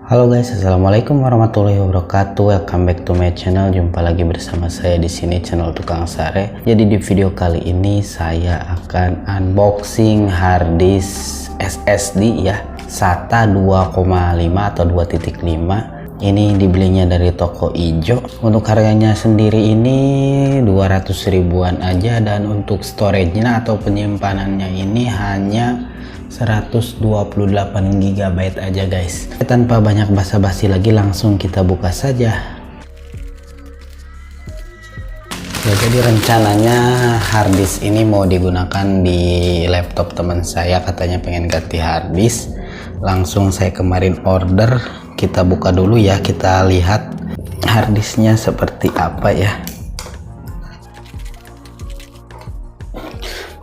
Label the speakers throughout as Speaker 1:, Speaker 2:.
Speaker 1: Halo guys, assalamualaikum warahmatullahi wabarakatuh. Welcome back to my channel. Jumpa lagi bersama saya di sini, channel Tukang Sare. Jadi di video kali ini saya akan unboxing harddisk SSD ya, SATA 2,5 atau 2.5. Ini dibelinya dari toko ijo. Untuk harganya sendiri ini 200 ribuan aja, dan untuk storage-nya atau penyimpanannya ini hanya 128 GB aja guys. Tanpa banyak basa-basi lagi, langsung kita buka saja. Ya, jadi rencananya harddisk ini mau digunakan di laptop teman saya, katanya pengen ganti harddisk. Langsung saya kemarin order. Kita buka dulu ya, kita lihat harddisknya seperti apa ya.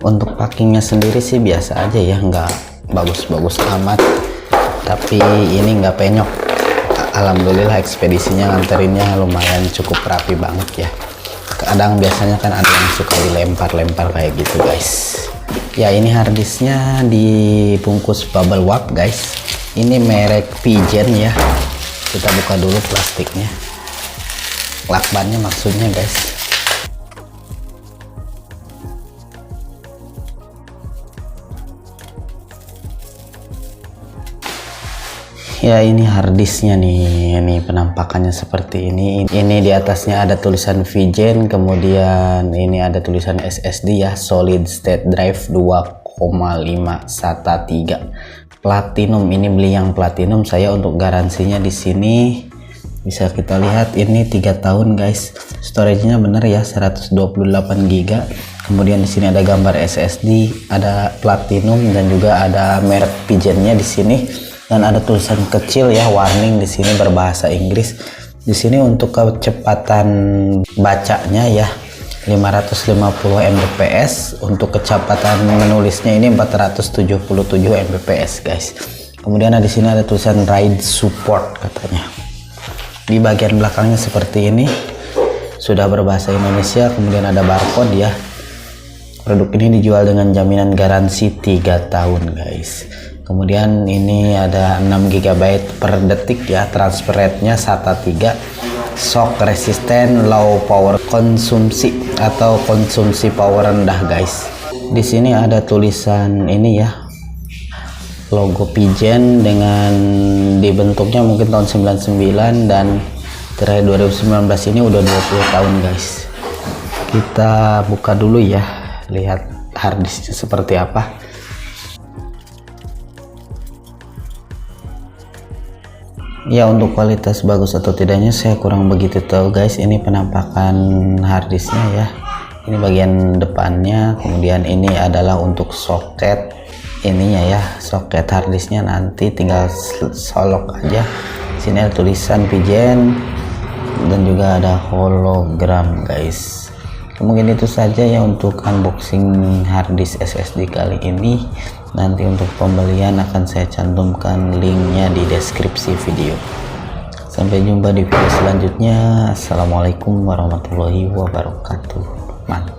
Speaker 1: Untuk packingnya sendiri sih biasa aja ya, nggak bagus-bagus amat, tapi ini nggak penyok. Alhamdulillah ekspedisinya nganterinnya lumayan cukup rapi banget ya. Kadang biasanya kan ada yang suka dilempar-lempar kayak gitu guys. Ya, ini harddisknya dibungkus bubble wrap guys. Ini merek Pigeon ya. Kita buka dulu plastiknya, lakbannya maksudnya guys. Ya, ini harddisknya nih. Ini penampakannya seperti ini. Ini di atasnya ada tulisan Pigeon, kemudian ini ada tulisan SSD ya, solid state drive 2,5 SATA 3 platinum. Ini beli yang platinum saya. Untuk garansinya di sini bisa kita lihat ini 3 tahun guys. Storage-nya bener ya, 128 GB. Kemudian di sini ada gambar SSD, ada platinum, dan juga ada merek Pigeon-nya di sini. Dan ada tulisan kecil ya, warning di sini berbahasa Inggris. Di sini untuk kecepatan bacanya ya 550 Mbps, untuk kecepatan menulisnya ini 477 Mbps guys. Kemudian di sini ada tulisan RAID support katanya. Di bagian belakangnya seperti ini, sudah berbahasa Indonesia. Kemudian ada barcode ya. Produk ini dijual dengan jaminan garansi 3 tahun guys. Kemudian ini ada 6 GB per detik ya, transfer rate-nya SATA 3, shock resistant, low power konsumsi atau konsumsi power rendah guys. Di sini ada tulisan ini ya, logo Pigeon dengan dibentuknya mungkin tahun 99, dan terakhir 2019. Ini udah 20 tahun guys. Kita buka dulu ya, lihat harddisknya seperti apa. Ya, untuk kualitas bagus atau tidaknya saya kurang begitu tahu guys. Ini penampakan harddisknya ya. Ini bagian depannya. Kemudian ini adalah untuk soket ininya ya, soket harddisknya. Nanti tinggal solok aja. Sini ada tulisan Pigeon dan juga ada hologram guys. Mungkin itu saja ya untuk unboxing harddisk SSD kali ini. Nanti untuk pembelian akan saya cantumkan linknya di deskripsi video. Sampai jumpa di video selanjutnya. Assalamualaikum warahmatullahi wabarakatuh. Mantap.